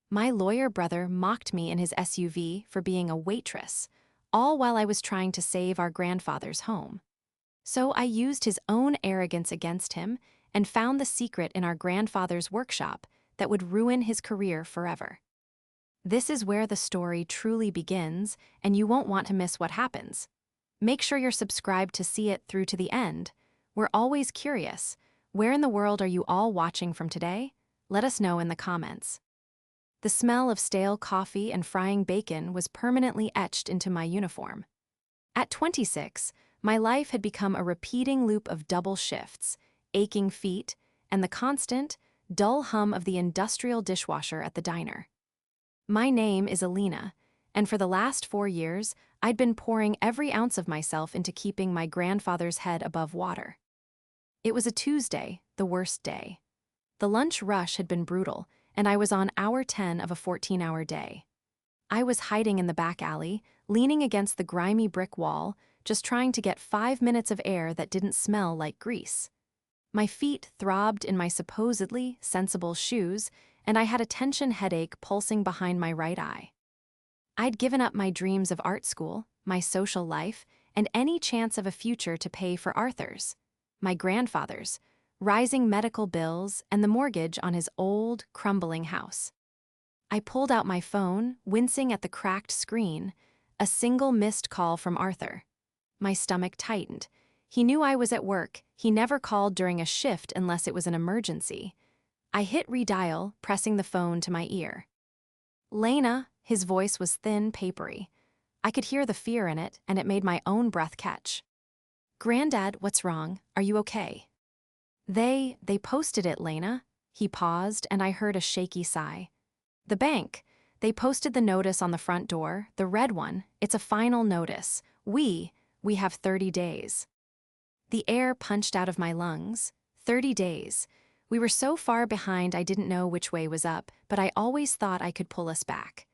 My lawyer brother mocked me in his SUV for being a waitress, all while I was trying to save our grandfather's home. So I used his own arrogance against him and found the secret in our grandfather's workshop that would ruin his career forever. This is where the story truly begins, and you won't want to miss what happens. Make sure you're subscribed to see it through to the end. We're always curious. Where in the world are you all watching from today? Let us know in the comments. The smell of stale coffee and frying bacon was permanently etched into my uniform. At 26, my life had become a repeating loop of double shifts, aching feet, and the constant, dull hum of the industrial dishwasher at the diner. My name is Alina, and for the last 4 years, I'd been pouring every ounce of myself into keeping my grandfather's head above water. It was a Tuesday, the worst day. The lunch rush had been brutal, and I was on hour 10 of a 14-hour day. I was hiding in the back alley, leaning against the grimy brick wall, just trying to get 5 minutes of air that didn't smell like grease. My feet throbbed in my supposedly sensible shoes, and I had a tension headache pulsing behind my right eye. I'd given up my dreams of art school, my social life, and any chance of a future to pay for Arthur's, my grandfather's, rising medical bills, and the mortgage on his old, crumbling house. I pulled out my phone, wincing at the cracked screen, a single missed call from Arthur. My stomach tightened. He knew I was at work. He never called during a shift unless it was an emergency. I hit redial, pressing the phone to my ear. Lena, his voice was thin, papery. I could hear the fear in it, and it made my own breath catch. Granddad, what's wrong? Are you okay? They posted it, Lena. He paused, and I heard a shaky sigh. The bank. They posted the notice on the front door, the red one. It's a final notice. We have 30 days. The air punched out of my lungs. 30 days. We were so far behind I didn't know which way was up, but I always thought I could pull us back.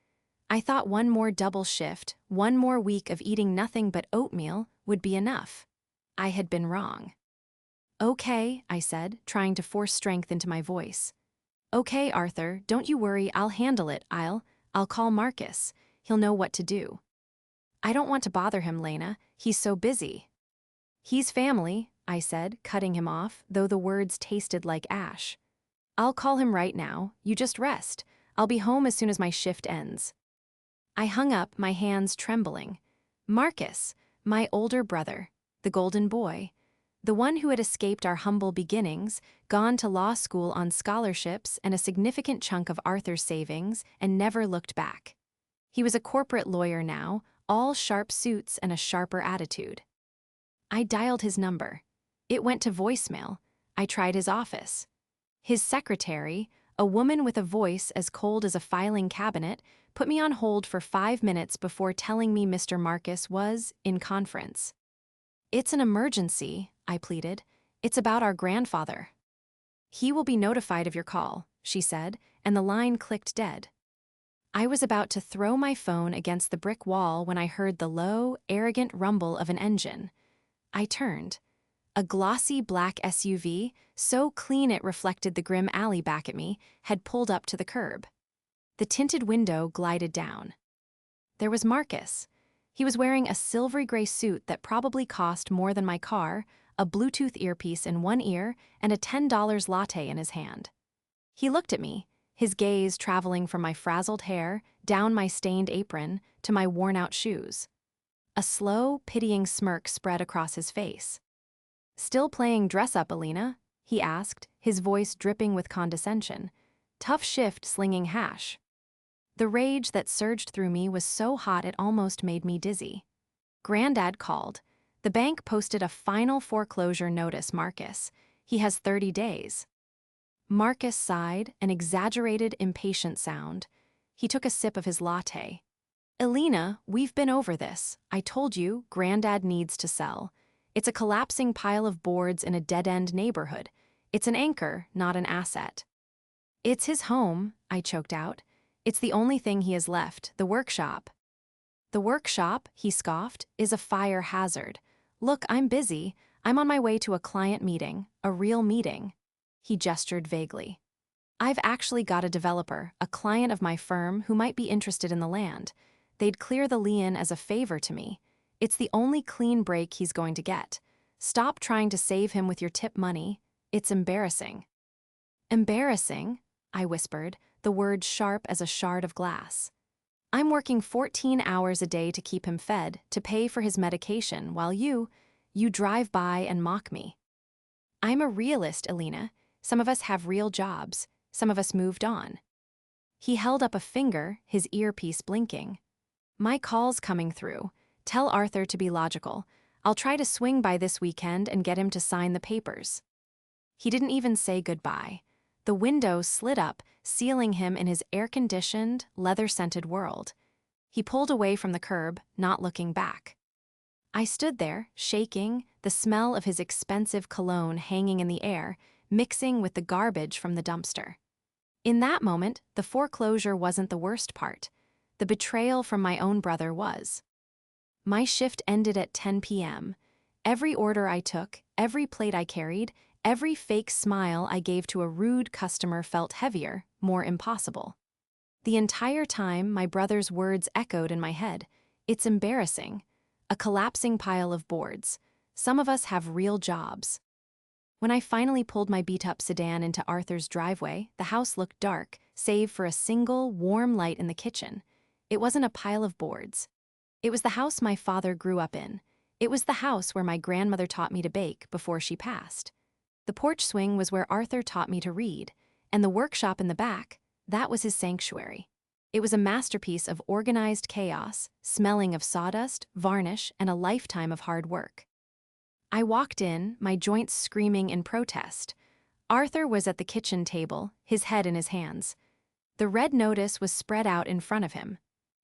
I thought one more double shift, one more week of eating nothing but oatmeal, would be enough. I had been wrong. Okay, I said, trying to force strength into my voice. Okay, Arthur, don't you worry, I'll handle it. I'll call Marcus. He'll know what to do. I don't want to bother him, Lena. He's so busy. He's family, I said, cutting him off, though the words tasted like ash. I'll call him right now. You just rest. I'll be home as soon as my shift ends. I hung up, my hands trembling. Marcus, my older brother, the golden boy, the one who had escaped our humble beginnings, gone to law school on scholarships and a significant chunk of Arthur's savings, and never looked back. He was a corporate lawyer now, all sharp suits and a sharper attitude. I dialed his number. It went to voicemail. I tried his office. His secretary, a woman with a voice as cold as a filing cabinet, put me on hold for 5 minutes before telling me Mr. Marcus was in conference. It's an emergency, I pleaded. It's about our grandfather. He will be notified of your call, she said, and the line clicked dead. I was about to throw my phone against the brick wall when I heard the low, arrogant rumble of an engine. I turned. A glossy black SUV, so clean it reflected the grim alley back at me, had pulled up to the curb. The tinted window glided down. There was Marcus. He was wearing a silvery gray suit that probably cost more than my car, a Bluetooth earpiece in one ear, and a $10 latte in his hand. He looked at me, his gaze traveling from my frazzled hair, down my stained apron, to my worn-out shoes. A slow, pitying smirk spread across his face. Still playing dress-up, Alina? He asked, his voice dripping with condescension. Tough shift slinging hash. The rage that surged through me was so hot it almost made me dizzy. Granddad called. The bank posted a final foreclosure notice, Marcus. He has 30 days. Marcus sighed, an exaggerated, impatient sound. He took a sip of his latte. Alina, we've been over this. I told you, Granddad needs to sell. It's a collapsing pile of boards in a dead-end neighborhood. It's an anchor, not an asset. It's his home, I choked out. It's the only thing he has left, the workshop. The workshop, he scoffed, is a fire hazard. Look, I'm busy. I'm on my way to a client meeting, a real meeting. He gestured vaguely. I've actually got a developer, a client of my firm, who might be interested in the land. They'd clear the lien as a favor to me. It's the only clean break he's going to get. Stop trying to save him with your tip money. It's embarrassing." "Embarrassing?" I whispered, the word sharp as a shard of glass. "I'm working 14 hours a day to keep him fed, to pay for his medication, while you drive by and mock me." "I'm a realist, Alina. Some of us have real jobs. Some of us moved on." He held up a finger, his earpiece blinking. "My call's coming through. Tell Arthur to be logical. I'll try to swing by this weekend and get him to sign the papers." He didn't even say goodbye. The window slid up, sealing him in his air-conditioned, leather-scented world. He pulled away from the curb, not looking back. I stood there, shaking, the smell of his expensive cologne hanging in the air, mixing with the garbage from the dumpster. In that moment, the foreclosure wasn't the worst part. The betrayal from my own brother was. My shift ended at 10 p.m. Every order I took, every plate I carried, every fake smile I gave to a rude customer felt heavier, more impossible. The entire time, my brother's words echoed in my head. "It's embarrassing." A collapsing pile of boards. "Some of us have real jobs." When I finally pulled my beat-up sedan into Arthur's driveway, the house looked dark, save for a single, warm light in the kitchen. It wasn't a pile of boards. It was the house my father grew up in. It was the house where my grandmother taught me to bake before she passed. The porch swing was where Arthur taught me to read, and the workshop in the back, that was his sanctuary. It was a masterpiece of organized chaos, smelling of sawdust, varnish, and a lifetime of hard work. I walked in, my joints screaming in protest. Arthur was at the kitchen table, his head in his hands. The red notice was spread out in front of him.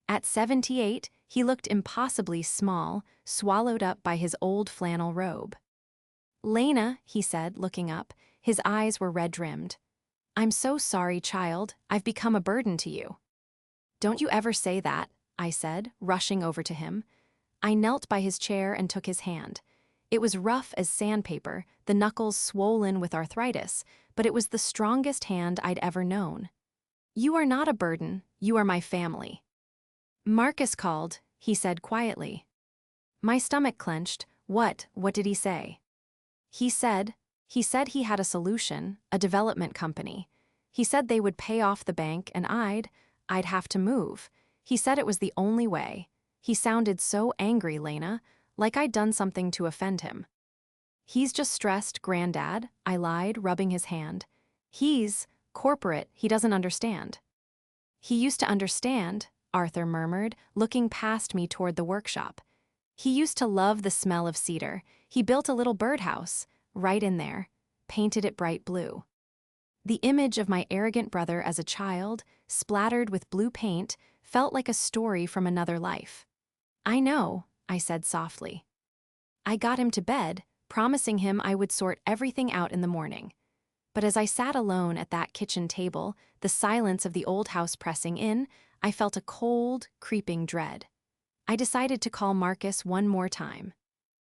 At 78, he looked impossibly small, swallowed up by his old flannel robe. "Lena," he said, looking up, his eyes were red-rimmed. "I'm so sorry, child. I've become a burden to you." "Don't you ever say that," I said, rushing over to him. I knelt by his chair and took his hand. It was rough as sandpaper, the knuckles swollen with arthritis, but it was the strongest hand I'd ever known. "You are not a burden. You are my family." "Marcus called," he said quietly. My stomach clenched. What did he say?" He said he had a solution, a development company. He said they would pay off the bank and I'd have to move. He said it was the only way. He sounded so angry, Lena, like I'd done something to offend him. "He's just stressed, Granddad," I lied, rubbing his hand. "He's corporate, he doesn't understand." "He used to understand," Arthur murmured, looking past me toward the workshop. "He used to love the smell of cedar. He built a little birdhouse, right in there, painted it bright blue." The image of my arrogant brother as a child, splattered with blue paint, felt like a story from another life. "I know," I said softly. I got him to bed, promising him I would sort everything out in the morning. But as I sat alone at that kitchen table, the silence of the old house pressing in, I felt a cold, creeping dread. I decided to call Marcus one more time.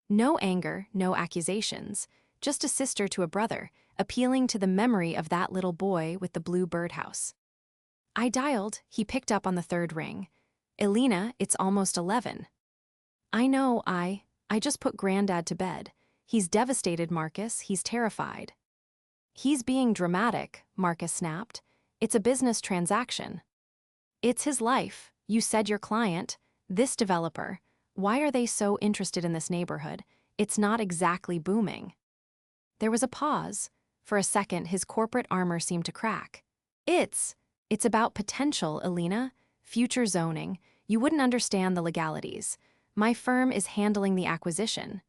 No anger, no accusations, just a sister to a brother, appealing to the memory of that little boy with the blue birdhouse. I dialed, he picked up on the third ring. "Elena, it's almost 11. "I know, I just put Granddad to bed. He's devastated, Marcus, he's terrified." "He's being dramatic," Marcus snapped. "It's a business transaction." "It's his life. You said your client, this developer. Why are they so interested in this neighborhood? It's not exactly booming." There was a pause. For a second, his corporate armor seemed to crack. It's about potential, Elena. Future zoning. You wouldn't understand the legalities. My firm is handling the acquisition.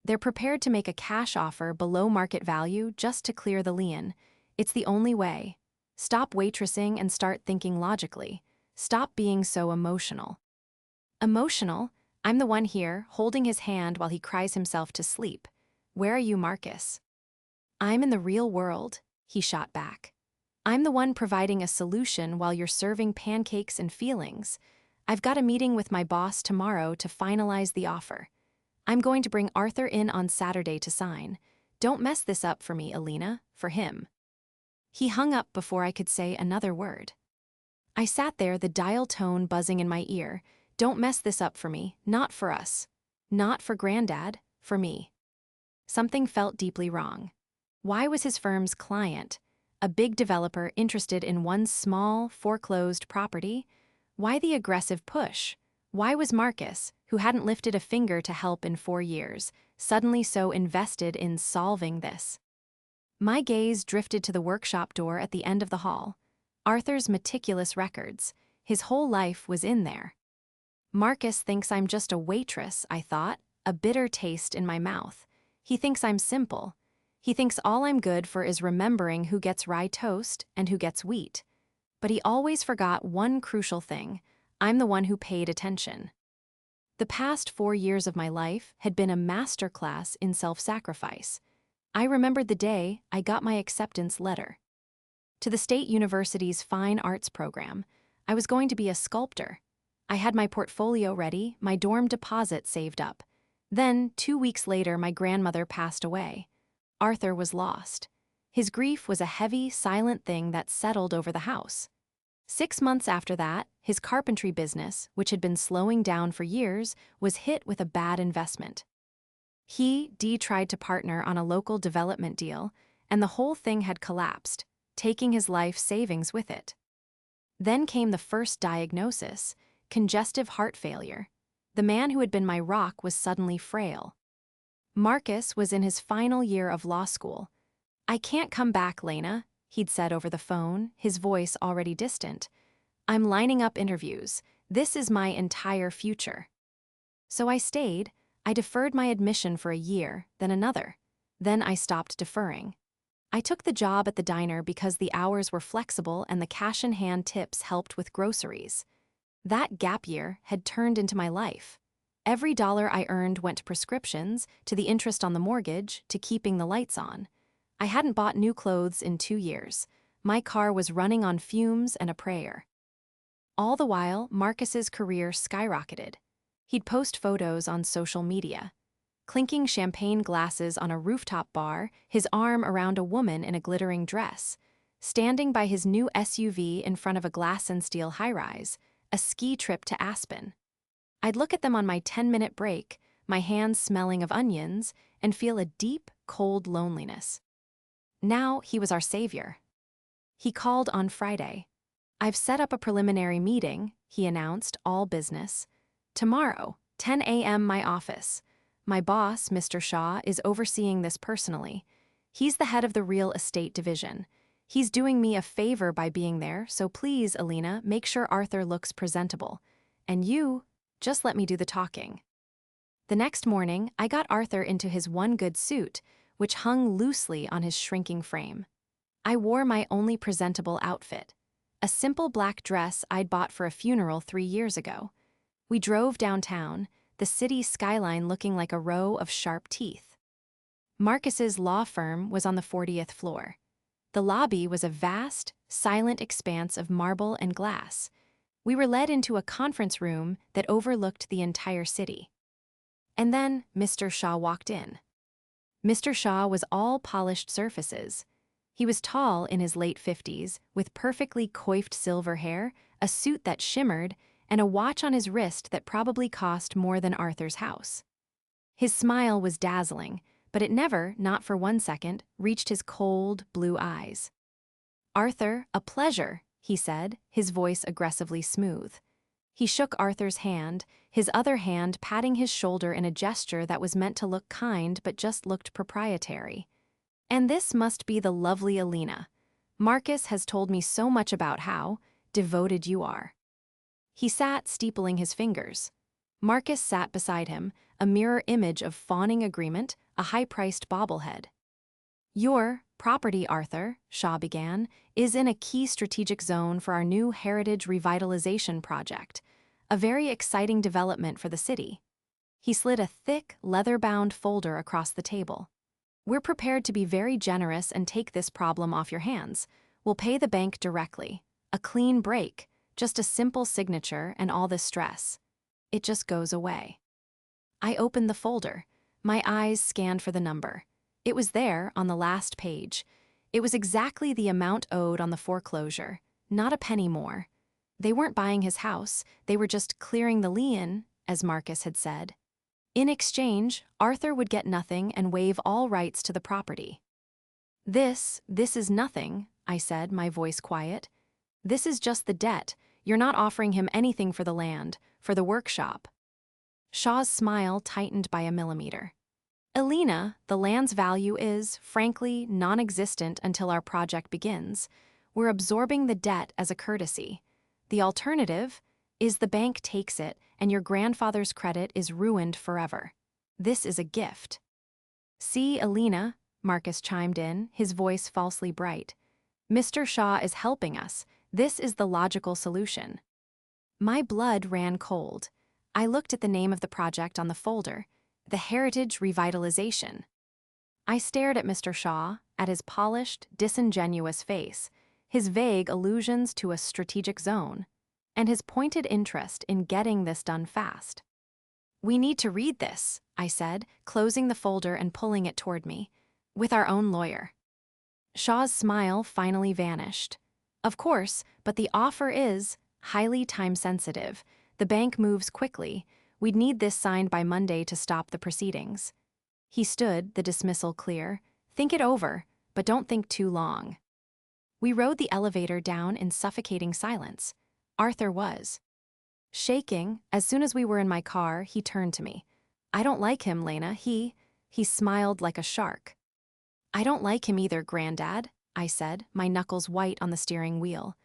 They're prepared to make a cash offer below market value just to clear the lien. It's the only way. Stop waitressing and start thinking logically. Stop being so emotional." "Emotional? I'm the one here, holding his hand while he cries himself to sleep. Where are you, Marcus?" "I'm in the real world," he shot back. "I'm the one providing a solution while you're serving pancakes and feelings. I've got a meeting with my boss tomorrow to finalize the offer. I'm going to bring Arthur in on Saturday to sign. Don't mess this up for me, Elena, for him." He hung up before I could say another word. I sat there, the dial tone buzzing in my ear. Don't mess this up for me, not for us. Not for Granddad, for me. Something felt deeply wrong. Why was his firm's client, a big developer interested in one small, foreclosed property? Why the aggressive push? Why was Marcus, who hadn't lifted a finger to help in 4 years, suddenly so invested in solving this? My gaze drifted to the workshop door at the end of the hall. Arthur's meticulous records. His whole life was in there. Marcus thinks I'm just a waitress, I thought, a bitter taste in my mouth. He thinks I'm simple. He thinks all I'm good for is remembering who gets rye toast and who gets wheat. But he always forgot one crucial thing. I'm the one who paid attention. The past 4 years of my life had been a masterclass in self-sacrifice. I remembered the day I got my acceptance letter. To the State University's Fine Arts program, I was going to be a sculptor. I had my portfolio ready, my dorm deposit saved up. Then, 2 weeks later, my grandmother passed away. Arthur was lost. His grief was a heavy, silent thing that settled over the house. 6 months after that, his carpentry business, which had been slowing down for years, was hit with a bad investment. Dee tried to partner on a local development deal, and the whole thing had collapsed, taking his life savings with it. Then came the first diagnosis, congestive heart failure. The man who had been my rock was suddenly frail. Marcus was in his final year of law school. I can't come back, Lena, he'd said over the phone, his voice already distant. I'm lining up interviews. This is my entire future. So I stayed. I deferred my admission for a year, then another. Then I stopped deferring. I took the job at the diner because the hours were flexible and the cash-in-hand tips helped with groceries. That gap year had turned into my life. Every dollar I earned went to prescriptions, to the interest on the mortgage, to keeping the lights on. I hadn't bought new clothes in 2 years. My car was running on fumes and a prayer. All the while, Marcus's career skyrocketed. He'd post photos on social media. Clinking champagne glasses on a rooftop bar, his arm around a woman in a glittering dress. Standing by his new SUV in front of a glass and steel high-rise. A ski trip to Aspen. I'd look at them on my 10-minute break, my hands smelling of onions, and feel a deep, cold loneliness. Now he was our savior. He called on Friday. I've set up a preliminary meeting, he announced, all business. Tomorrow, 10 a.m. my office. My boss, Mr. Shaw, is overseeing this personally. He's the head of the real estate division. He's doing me a favor by being there, so please, Alina, make sure Arthur looks presentable. And you, just let me do the talking. The next morning, I got Arthur into his one good suit, which hung loosely on his shrinking frame. I wore my only presentable outfit, a simple black dress I'd bought for a funeral 3 years ago. We drove downtown, the city skyline looking like a row of sharp teeth. Marcus's law firm was on the 40th floor. The lobby was a vast, silent expanse of marble and glass. We were led into a conference room that overlooked the entire city. And then Mr. Shaw walked in. Mr. Shaw was all polished surfaces. He was tall in his late 50s, with perfectly coiffed silver hair, a suit that shimmered, and a watch on his wrist that probably cost more than Arthur's house. His smile was dazzling, but it never, not for 1 second, reached his cold, blue eyes. "Arthur, a pleasure," he said, his voice aggressively smooth. He shook Arthur's hand, his other hand patting his shoulder in a gesture that was meant to look kind but just looked proprietary. "And this must be the lovely Alina. Marcus has told me so much about how devoted you are." He sat steepling his fingers. Marcus sat beside him, a mirror image of fawning agreement, a high-priced bobblehead. "Your property, Arthur," Shaw began, "is in a key strategic zone for our new heritage revitalization project, a very exciting development for the city." He slid a thick, leather-bound folder across the table. "We're prepared to be very generous and take this problem off your hands. We'll pay the bank directly. A clean break, just a simple signature and all this stress. It just goes away." I opened the folder. My eyes scanned for the number. It was there on the last page. It was exactly the amount owed on the foreclosure, not a penny more. They weren't buying his house, they were just clearing the lien, as Marcus had said. In exchange, Arthur would get nothing and waive all rights to the property. This is nothing, I said, my voice quiet. This is just the debt. You're not offering him anything for the land, for the workshop. Shaw's smile tightened by a millimeter. Elena, the land's value is, frankly, non-existent until our project begins. We're absorbing the debt as a courtesy. The alternative is the bank takes it and your grandfather's credit is ruined forever. This is a gift. See, Elena, Marcus chimed in, his voice falsely bright. Mr. Shaw is helping us. This is the logical solution. My blood ran cold. I looked at the name of the project on the folder, the Heritage Revitalization. I stared at Mr. Shaw, at his polished, disingenuous face, his vague allusions to a strategic zone, and his pointed interest in getting this done fast. We need to read this, I said, closing the folder and pulling it toward me, with our own lawyer. Shaw's smile finally vanished. Of course, but the offer is highly time-sensitive. The bank moves quickly. We'd need this signed by Monday to stop the proceedings. He stood, the dismissal clear. Think it over, but don't think too long. We rode the elevator down in suffocating silence. Arthur was shaking. As soon as we were in my car, he turned to me. I don't like him, Lena. He smiled like a shark. I don't like him either, Granddad, I said, my knuckles white on the steering wheel.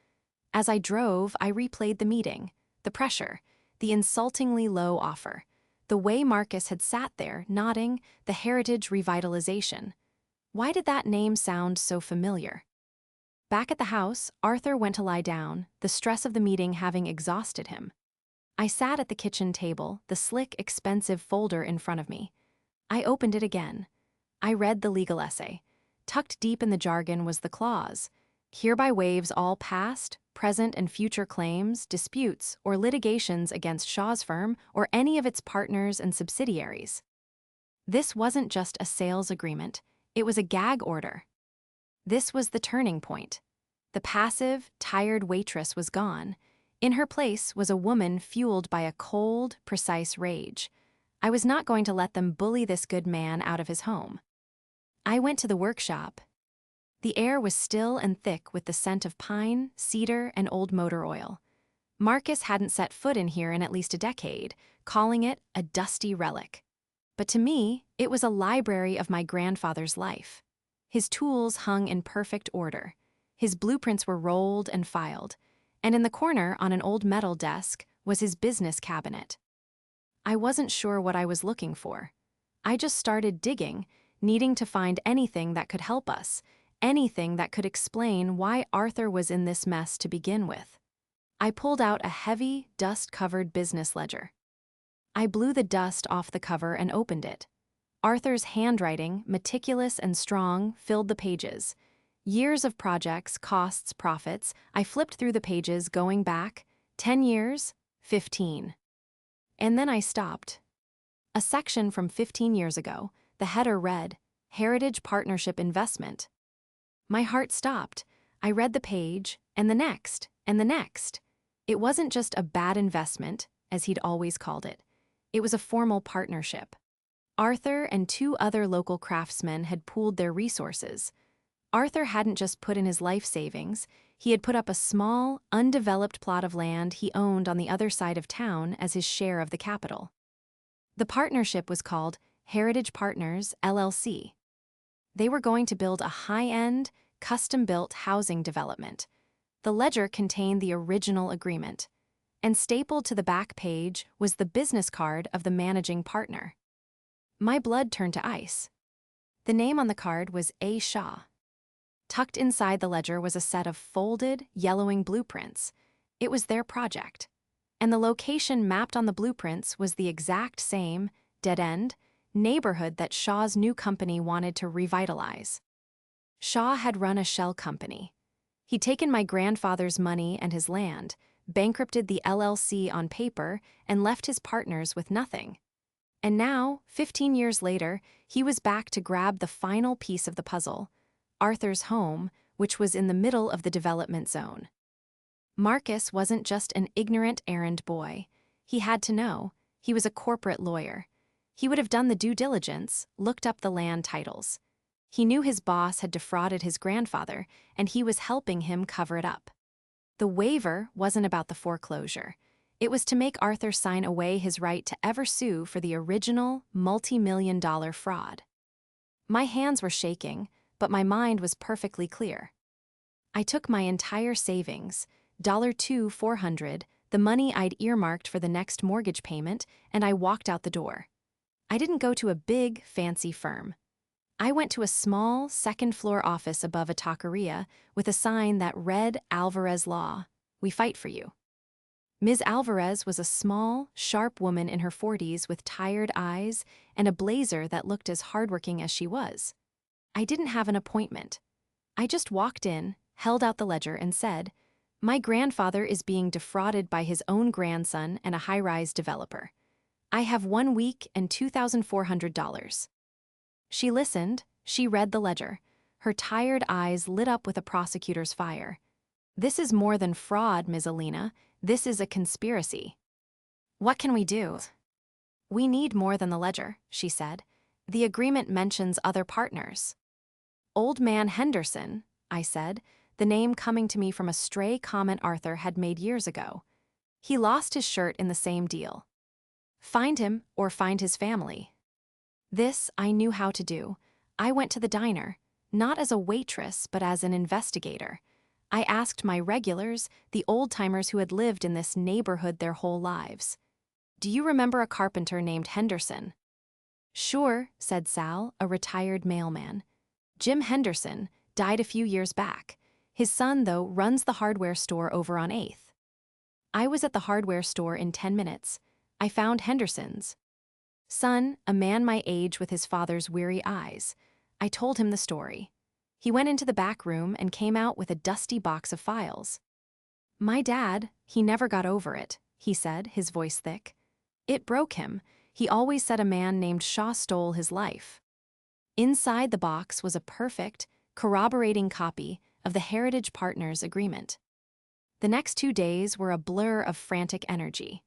As I drove, I replayed the meeting, the pressure, the insultingly low offer, the way Marcus had sat there, nodding, the Heritage Revitalization. Why did that name sound so familiar? Back at the house, Arthur went to lie down, the stress of the meeting having exhausted him. I sat at the kitchen table, the slick, expensive folder in front of me. I opened it again. I read the legal essay. Tucked deep in the jargon was the clause. Hereby waives all past, present, and future claims, disputes, or litigations against Shaw's firm or any of its partners and subsidiaries. This wasn't just a sales agreement. It was a gag order. This was the turning point. The passive, tired waitress was gone. In her place was a woman fueled by a cold, precise rage. I was not going to let them bully this good man out of his home. I went to the workshop. The air was still and thick with the scent of pine, cedar, and old motor oil. Marcus hadn't set foot in here in at least a decade, calling it a dusty relic. But to me, it was a library of my grandfather's life. His tools hung in perfect order. His blueprints were rolled and filed, and in the corner on an old metal desk was his business cabinet. I wasn't sure what I was looking for. I just started digging, needing to find anything that could help us, anything that could explain why Arthur was in this mess to begin with. I pulled out a heavy, dust-covered business ledger. I blew the dust off the cover and opened it. Arthur's handwriting, meticulous and strong, filled the pages. Years of projects, costs, profits. I flipped through the pages, going back 10 years, 15. And then I stopped. A section from 15 years ago, the header read, Heritage Partnership Investment. My heart stopped. I read the page, and the next, and the next. It wasn't just a bad investment, as he'd always called it. It was a formal partnership. Arthur and 2 other local craftsmen had pooled their resources. Arthur hadn't just put in his life savings, he had put up a small, undeveloped plot of land he owned on the other side of town as his share of the capital. The partnership was called Heritage Partners, LLC. They were going to build a high-end, custom-built housing development. The ledger contained the original agreement, and stapled to the back page was the business card of the managing partner. My blood turned to ice. The name on the card was A. Shaw. Tucked inside the ledger was a set of folded, yellowing blueprints. It was their project. And the location mapped on the blueprints was the exact same, dead-end, neighborhood that Shaw's new company wanted to revitalize. Shaw had run a shell company. He'd taken my grandfather's money and his land, bankrupted the LLC on paper, and left his partners with nothing. And now, 15 years later, he was back to grab the final piece of the puzzle, Arthur's home, which was in the middle of the development zone. Marcus wasn't just an ignorant errand boy. He had to know. He was a corporate lawyer. He would have done the due diligence, looked up the land titles. He knew his boss had defrauded his grandfather, and he was helping him cover it up. The waiver wasn't about the foreclosure. It was to make Arthur sign away his right to ever sue for the original, multi-million-dollar fraud. My hands were shaking, but my mind was perfectly clear. I took my entire savings, $400, the money I'd earmarked for the next mortgage payment, and I walked out the door. I didn't go to a big, fancy firm. I went to a small, second-floor office above a taqueria with a sign that read Alvarez Law, "We fight for you." Ms. Alvarez was a small, sharp woman in her 40s with tired eyes and a blazer that looked as hardworking as she was. I didn't have an appointment. I just walked in, held out the ledger, and said, "My grandfather is being defrauded by his own grandson and a high-rise developer. I have 1 week and $2,400. She listened, she read the ledger. Her tired eyes lit up with a prosecutor's fire. "This is more than fraud, Ms. Alina. This is a conspiracy." "What can we do?" "We need more than the ledger," she said. "The agreement mentions other partners." "Old Man Henderson," I said, the name coming to me from a stray comment Arthur had made years ago. "He lost his shirt in the same deal. Find him or find his family." This I knew how to do. I went to the diner, not as a waitress but as an investigator. I asked my regulars, the old-timers who had lived in this neighborhood their whole lives. "Do you remember a carpenter named Henderson?" "Sure," said Sal, a retired mailman. "Jim Henderson died a few years back. His son, though, runs the hardware store over on 8th. I was at the hardware store in 10 minutes. I found Henderson's son, a man my age with his father's weary eyes. I told him the story. He went into the back room and came out with a dusty box of files. "My dad, he never got over it," he said, his voice thick. "It broke him. He always said a man named Shaw stole his life." Inside the box was a perfect, corroborating copy of the Heritage Partners Agreement. The next 2 days were a blur of frantic energy.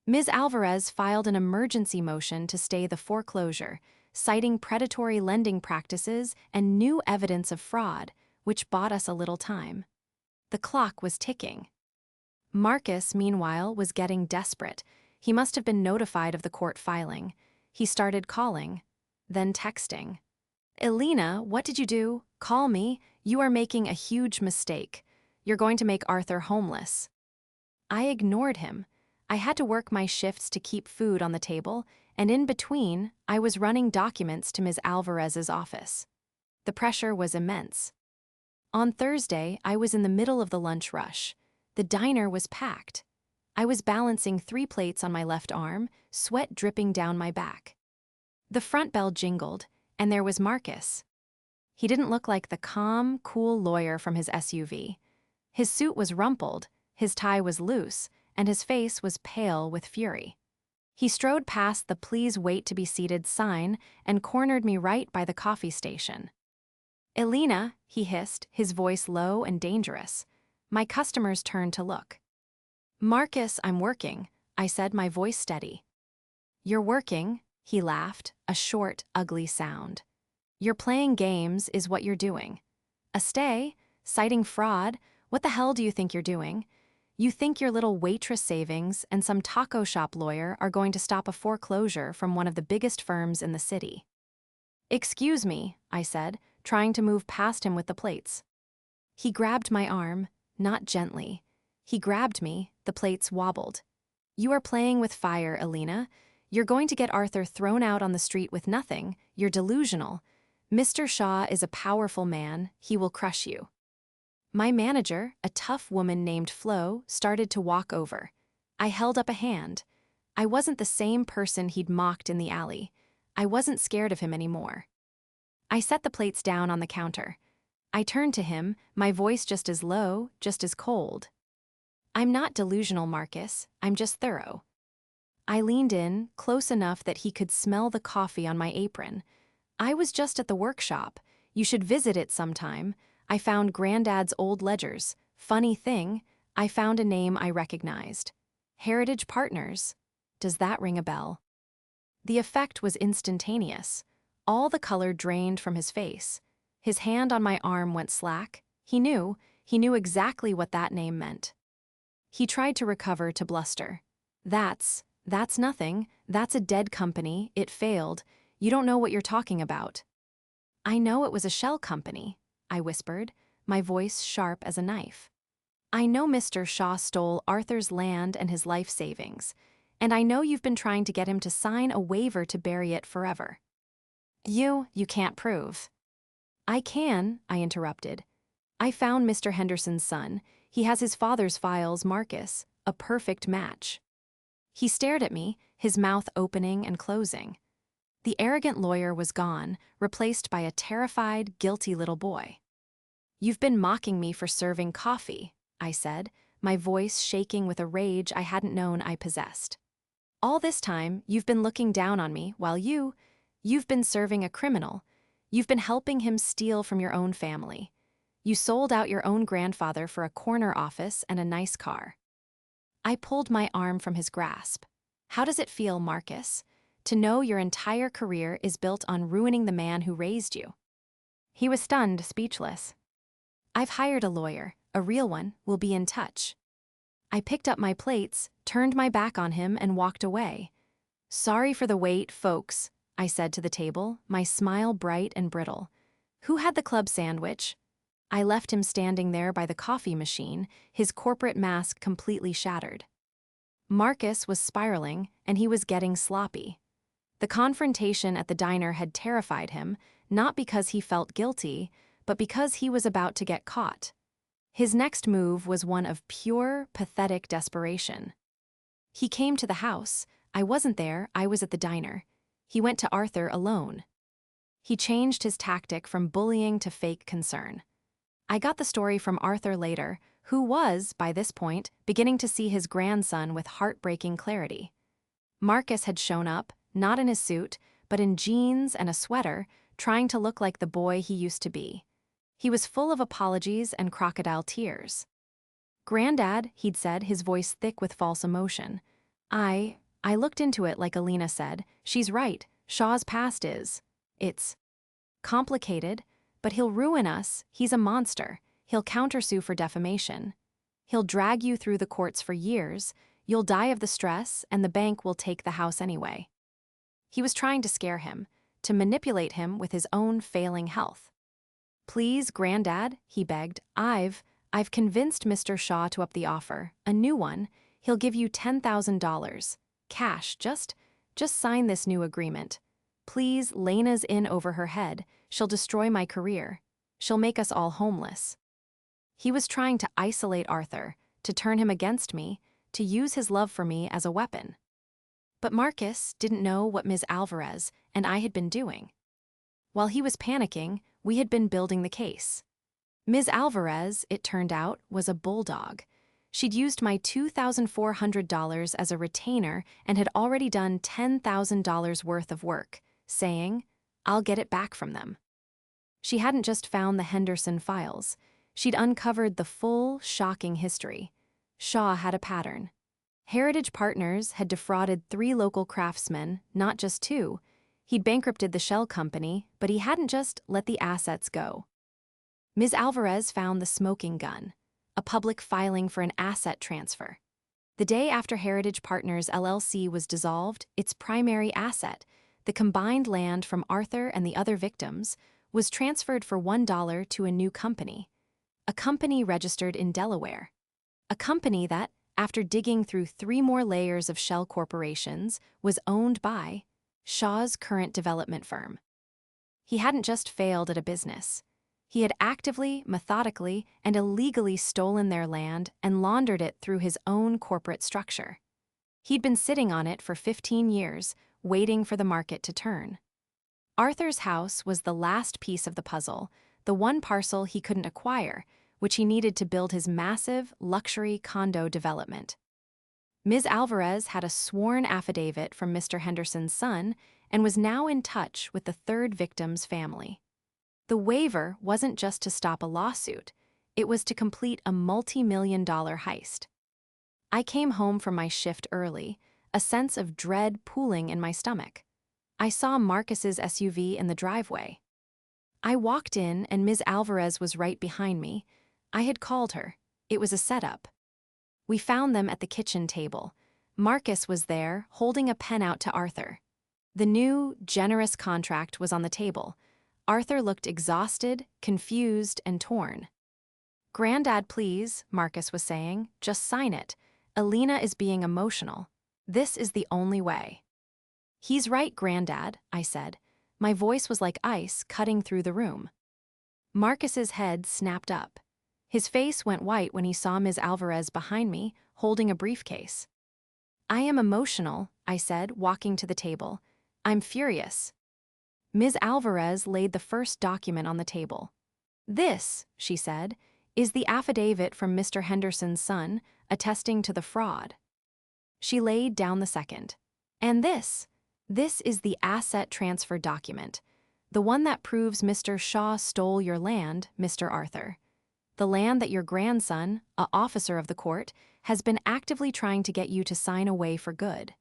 Ms. Alvarez filed an emergency motion to stay the foreclosure, citing predatory lending practices and new evidence of fraud, which bought us a little time. The clock was ticking. Marcus, meanwhile, was getting desperate. He must have been notified of the court filing. He started calling, then texting. "Elena, what did you do? Call me. You are making a huge mistake. You're going to make Arthur homeless." I ignored him. I had to work my shifts to keep food on the table, and in between, I was running documents to Ms. Alvarez's office. The pressure was immense. On Thursday, I was in the middle of the lunch rush. The diner was packed. I was balancing 3 plates on my left arm, sweat dripping down my back. The front bell jingled, and there was Marcus. He didn't look like the calm, cool lawyer from his SUV. His suit was rumpled, his tie was loose, and his face was pale with fury. He strode past the "Please wait to be seated" sign and cornered me right by the coffee station. "Elena," he hissed, his voice low and dangerous. My customers turned to look. "Marcus, I'm working," I said, my voice steady. "You're working," he laughed, a short, ugly sound. "You're playing games is what you're doing. A stay? Citing fraud? What the hell do you think you're doing? You think your little waitress savings and some taco shop lawyer are going to stop a foreclosure from one of the biggest firms in the city." "Excuse me," I said, trying to move past him with the plates. He grabbed my arm, not gently. He grabbed me, the plates wobbled. "You are playing with fire, Elena. You're going to get Arthur thrown out on the street with nothing. You're delusional. Mr. Shaw is a powerful man. He will crush you." My manager, a tough woman named Flo, started to walk over. I held up a hand. I wasn't the same person he'd mocked in the alley. I wasn't scared of him anymore. I set the plates down on the counter. I turned to him, my voice just as low, just as cold. "I'm not delusional, Marcus. I'm just thorough." I leaned in, close enough that he could smell the coffee on my apron. "I was just at the workshop. You should visit it sometime. I found Granddad's old ledgers. Funny thing, I found a name I recognized. Heritage Partners. Does that ring a bell? The effect was instantaneous. All the color drained from his face. His hand on my arm went slack. He knew exactly what that name meant. He tried to recover to bluster. That's nothing. That's a dead company. It failed. You don't know what you're talking about. I know it was a shell company, I whispered, my voice sharp as a knife. I know Mr. Shaw stole Arthur's land and his life savings, and I know you've been trying to get him to sign a waiver to bury it forever. You can't prove. I can, I interrupted. I found Mr. Henderson's son. He has his father's files, Marcus, a perfect match. He stared at me, his mouth opening and closing. The arrogant lawyer was gone, replaced by a terrified, guilty little boy. You've been mocking me for serving coffee, I said, my voice shaking with a rage I hadn't known I possessed. All this time, you've been looking down on me, while you've been serving a criminal. You've been helping him steal from your own family. You sold out your own grandfather for a corner office and a nice car. I pulled my arm from his grasp. How does it feel, Marcus, to know your entire career is built on ruining the man who raised you? He was stunned, speechless. I've hired a lawyer, a real one, will be in touch. I picked up my plates, turned my back on him, and walked away. Sorry for the wait, folks, I said to the table, my smile bright and brittle. Who had the club sandwich? I left him standing there by the coffee machine, his corporate mask completely shattered. Marcus was spiraling, and he was getting sloppy. The confrontation at the diner had terrified him, not because he felt guilty, but because he was about to get caught. His next move was one of pure, pathetic desperation. He came to the house. I wasn't there, I was at the diner. He went to Arthur alone. He changed his tactic from bullying to fake concern. I got the story from Arthur later, who was, by this point, beginning to see his grandson with heartbreaking clarity. Marcus had shown up, not in his suit, but in jeans and a sweater, trying to look like the boy he used to be. He was full of apologies and crocodile tears. Granddad, he'd said, his voice thick with false emotion. I looked into it like Alina said. She's right, Shaw's past it's complicated, but he'll ruin us. He's a monster. He'll countersue for defamation. He'll drag you through the courts for years. You'll die of the stress, and the bank will take the house anyway. He was trying to scare him, to manipulate him with his own failing health. Please, Granddad, he begged, I've convinced Mr. Shaw to up the offer, a new one. He'll give you $10,000. Cash, just sign this new agreement. Please, Lena's in over her head. She'll destroy my career. She'll make us all homeless. He was trying to isolate Arthur, to turn him against me, to use his love for me as a weapon. But Marcus didn't know what Ms. Alvarez and I had been doing. While he was panicking, we had been building the case. Ms. Alvarez, it turned out, was a bulldog. She'd used my $2,400 as a retainer and had already done $10,000 worth of work, saying, I'll get it back from them. She hadn't just found the Henderson files. She'd uncovered the full, shocking history. Shaw had a pattern. Heritage Partners had defrauded 3 local craftsmen, not just 2. He'd bankrupted the shell company, but he hadn't just let the assets go. Ms. Alvarez found the smoking gun, a public filing for an asset transfer. The day after Heritage Partners LLC was dissolved, its primary asset, the combined land from Arthur and the other victims, was transferred for $1 to a new company. A company registered in Delaware. A company that, after digging through 3 more layers of shell corporations, was owned by Shaw's current development firm. He hadn't just failed at a business. He had actively, methodically, and illegally stolen their land and laundered it through his own corporate structure. He'd been sitting on it for 15 years, waiting for the market to turn. Arthur's house was the last piece of the puzzle, the one parcel he couldn't acquire, which he needed to build his massive, luxury condo development. Ms. Alvarez had a sworn affidavit from Mr. Henderson's son and was now in touch with the 3rd victim's family. The waiver wasn't just to stop a lawsuit, it was to complete a multi-million-dollar heist. I came home from my shift early, a sense of dread pooling in my stomach. I saw Marcus's SUV in the driveway. I walked in and Ms. Alvarez was right behind me. I had called her. It was a setup. We found them at the kitchen table. Marcus was there, holding a pen out to Arthur. The new, generous contract was on the table. Arthur looked exhausted, confused, and torn. "Granddad, please," Marcus was saying. "Just sign it. Alina is being emotional. This is the only way." "He's right, Granddad," I said. My voice was like ice cutting through the room. Marcus's head snapped up. His face went white when he saw Ms. Alvarez behind me, holding a briefcase. "I am emotional," I said, walking to the table. "I'm furious." Ms. Alvarez laid the first document on the table. "This," she said, "is the affidavit from Mr. Henderson's son, attesting to the fraud." She laid down the second. "And this is the asset transfer document, the one that proves Mr. Shaw stole your land, Mr. Arthur. The land that your grandson, an officer of the court, has been actively trying to get you to sign away for good."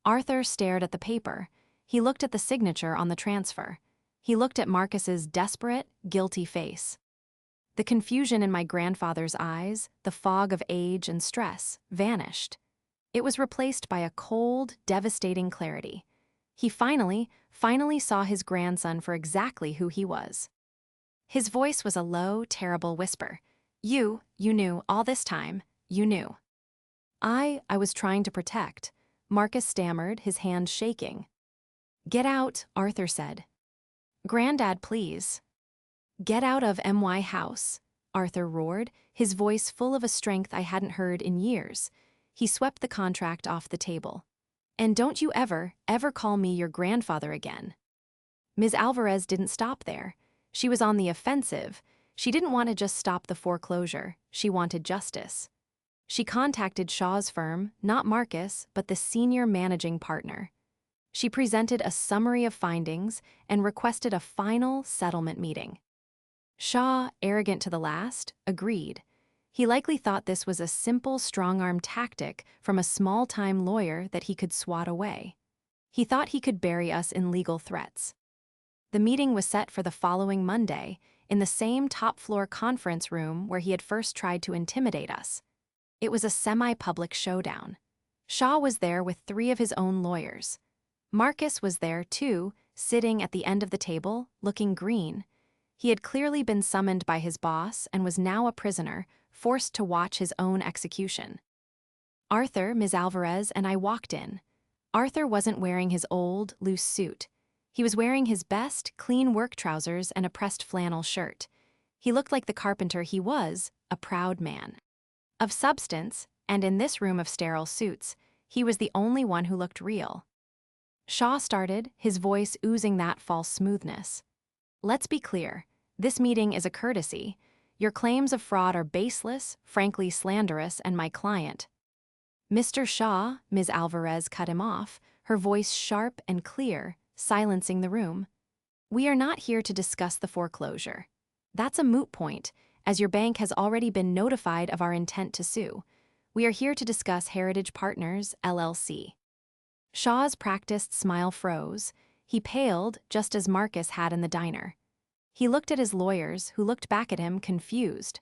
Arthur stared at the paper. He looked at the signature on the transfer. He looked at Marcus's desperate, guilty face. The confusion in my grandfather's eyes, the fog of age and stress, vanished. It was replaced by a cold, devastating clarity. He finally saw his grandson for exactly who he was. His voice was a low, terrible whisper. You knew all this time, you knew." I was trying to protect. Marcus stammered, his hand shaking. "Get out," Arthur said. "Granddad, please." "Get out of my house," Arthur roared, his voice full of a strength I hadn't heard in years. He swept the contract off the table. "And don't you ever call me your grandfather again." Ms. Alvarez didn't stop there. She was on the offensive. She didn't want to just stop the foreclosure. She wanted justice. She contacted Shaw's firm, not Marcus, but the senior managing partner. She presented a summary of findings and requested a final settlement meeting. Shaw, arrogant to the last, agreed. He likely thought this was a simple strong-arm tactic from a small-time lawyer that he could swat away. He thought he could bury us in legal threats. The meeting was set for the following Monday, in the same top-floor conference room where he had first tried to intimidate us. It was a semi-public showdown. Shaw was there with 3 of his own lawyers. Marcus was there, too, sitting at the end of the table, looking green. He had clearly been summoned by his boss and was now a prisoner, forced to watch his own execution. Arthur, Ms. Alvarez, and I walked in. Arthur wasn't wearing his old, loose suit. He was wearing his best, clean work trousers and a pressed flannel shirt. He looked like the carpenter he was, a proud man. Of substance, and in this room of sterile suits, he was the only one who looked real. Shaw started, his voice oozing that false smoothness. "Let's be clear. This meeting is a courtesy. Your claims of fraud are baseless, frankly slanderous, and my client." "Mr. Shaw," Ms. Alvarez cut him off, her voice sharp and clear, silencing the room. "We are not here to discuss the foreclosure. That's a moot point, as your bank has already been notified of our intent to sue. We are here to discuss Heritage Partners, LLC." Shaw's practiced smile froze. He paled, just as Marcus had in the diner. He looked at his lawyers, who looked back at him, confused.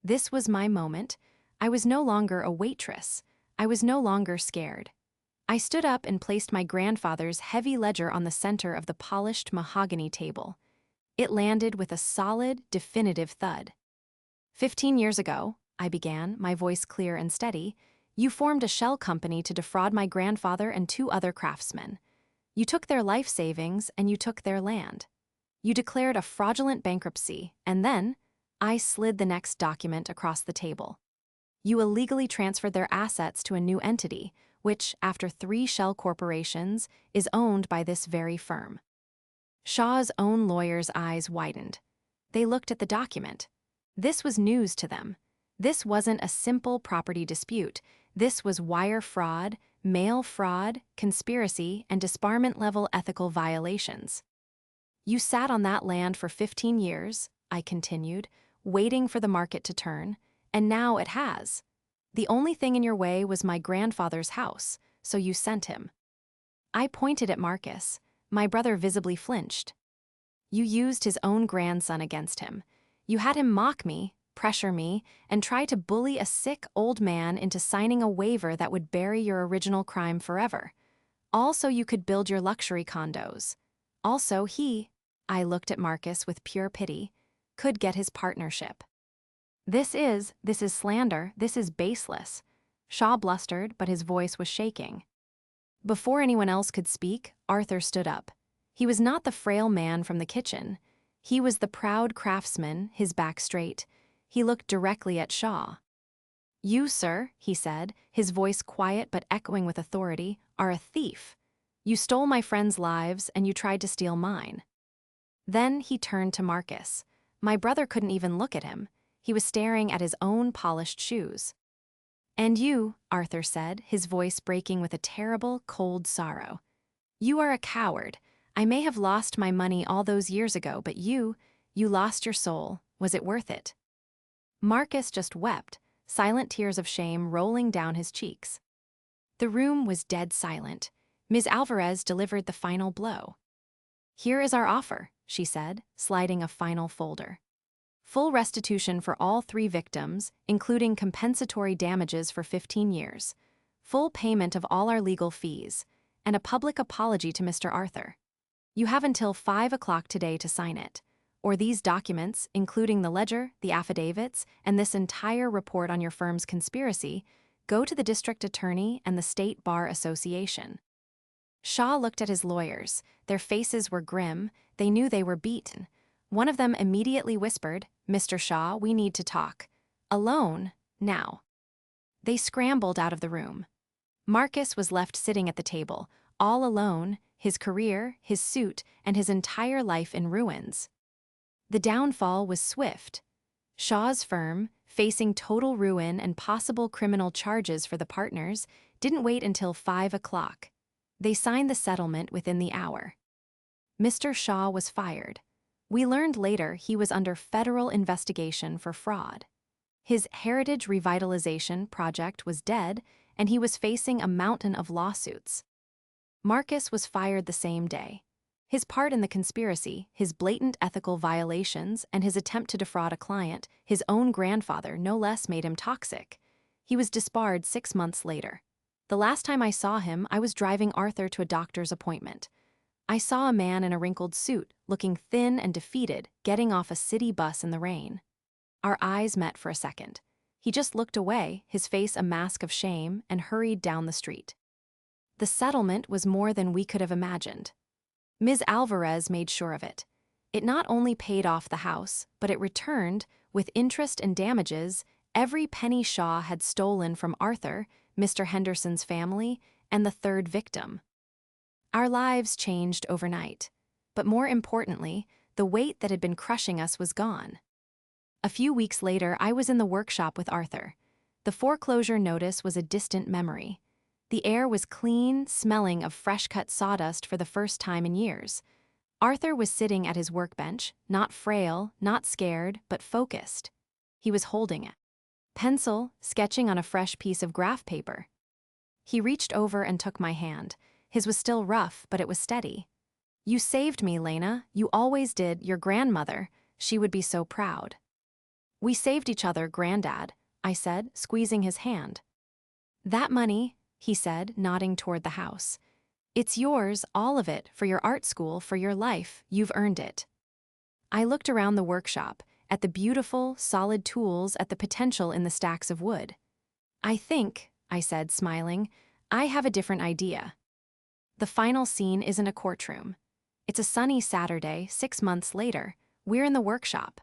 This was my moment. I was no longer a waitress. I was no longer scared. I stood up and placed my grandfather's heavy ledger on the center of the polished mahogany table. It landed with a solid, definitive thud. 15 years ago, I began, my voice clear and steady, you formed a shell company to defraud my grandfather and 2 other craftsmen. You took their life savings and you took their land. You declared a fraudulent bankruptcy, and then I slid the next document across the table. You illegally transferred their assets to a new entity, which, after 3 shell corporations, is owned by this very firm. Shaw's own lawyers' eyes widened. They looked at the document. This was news to them. This wasn't a simple property dispute. This was wire fraud, mail fraud, conspiracy, and disbarment-level ethical violations. You sat on that land for 15 years, I continued, waiting for the market to turn, and now it has. The only thing in your way was my grandfather's house, so you sent him. I pointed at Marcus. My brother visibly flinched. You used his own grandson against him. You had him mock me, pressure me, and try to bully a sick old man into signing a waiver that would bury your original crime forever. All so you could build your luxury condos. Also, I looked at Marcus with pure pity, could get his partnership. This is slander, this is baseless. Shaw blustered, but his voice was shaking. Before anyone else could speak, Arthur stood up. He was not the frail man from the kitchen. He was the proud craftsman, his back straight. He looked directly at Shaw. You, sir, he said, his voice quiet but echoing with authority, are a thief. You stole my friends' lives and you tried to steal mine. Then he turned to Marcus. My brother couldn't even look at him. He was staring at his own polished shoes. And you, Arthur said, his voice breaking with a terrible, cold sorrow. You are a coward. I may have lost my money all those years ago, but you lost your soul. Was it worth it? Marcus just wept, silent tears of shame rolling down his cheeks. The room was dead silent. Ms. Alvarez delivered the final blow. Here is our offer, she said, sliding a final folder. Full restitution for all 3 victims, including compensatory damages for 15 years, full payment of all our legal fees, and a public apology to Mr. Arthur. You have until 5 o'clock today to sign it, or these documents, including the ledger, the affidavits, and this entire report on your firm's conspiracy, go to the district attorney and the State Bar Association. Shaw looked at his lawyers. Their faces were grim. They knew they were beaten. One of them immediately whispered, Mr. Shaw, we need to talk. Alone, now. They scrambled out of the room. Marcus was left sitting at the table, all alone, his career, his suit, and his entire life in ruins. The downfall was swift. Shaw's firm, facing total ruin and possible criminal charges for the partners, didn't wait until 5 o'clock. They signed the settlement within the hour. Mr. Shaw was fired. We learned later he was under federal investigation for fraud. His heritage revitalization project was dead, and he was facing a mountain of lawsuits. Marcus was fired the same day. His part in the conspiracy, his blatant ethical violations, and his attempt to defraud a client, his own grandfather, no less, made him toxic. He was disbarred 6 months later. The last time I saw him, I was driving Arthur to a doctor's appointment. I saw a man in a wrinkled suit, looking thin and defeated, getting off a city bus in the rain. Our eyes met for a second. He just looked away, his face a mask of shame, and hurried down the street. The settlement was more than we could have imagined. Ms. Alvarez made sure of it. It not only paid off the house, but it returned, with interest and damages, every penny Shaw had stolen from Arthur, Mr. Henderson's family, and the 3rd victim. Our lives changed overnight, but more importantly, the weight that had been crushing us was gone. A few weeks later, I was in the workshop with Arthur. The foreclosure notice was a distant memory. The air was clean, smelling of fresh-cut sawdust for the first time in years. Arthur was sitting at his workbench, not frail, not scared, but focused. He was holding a pencil, sketching on a fresh piece of graph paper. He reached over and took my hand. His was still rough, but it was steady. You saved me, Lena. You always did. Your grandmother. She would be so proud. We saved each other, Granddad, I said, squeezing his hand. That money, he said, nodding toward the house. It's yours, all of it, for your art school, for your life. You've earned it. I looked around the workshop, at the beautiful, solid tools, at the potential in the stacks of wood. I think, I said, smiling, I have a different idea. The final scene isn't a courtroom. It's a sunny Saturday, 6 months later. We're in the workshop.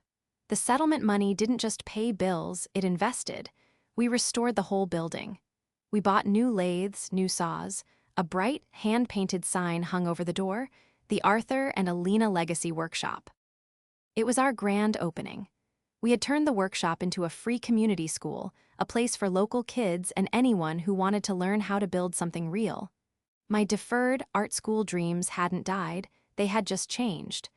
The settlement money didn't just pay bills, it invested. We restored the whole building. We bought new lathes, new saws. A bright, hand-painted sign hung over the door, the Arthur and Alina Legacy Workshop. It was our grand opening. We had turned the workshop into a free community school, a place for local kids and anyone who wanted to learn how to build something real. My deferred art school dreams hadn't died, they had just changed.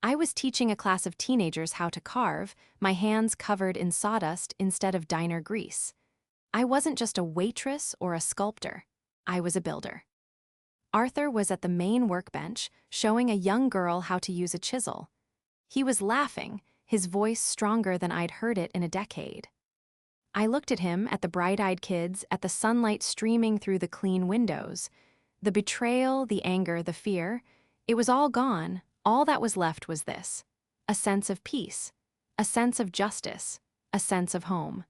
I was teaching a class of teenagers how to carve, my hands covered in sawdust instead of diner grease. I wasn't just a waitress or a sculptor. I was a builder. Arthur was at the main workbench, showing a young girl how to use a chisel. He was laughing, his voice stronger than I'd heard it in a decade. I looked at him, at the bright-eyed kids, at the sunlight streaming through the clean windows. The betrayal, the anger, the fear, it was all gone. All that was left was this: a sense of peace, a sense of justice, a sense of home.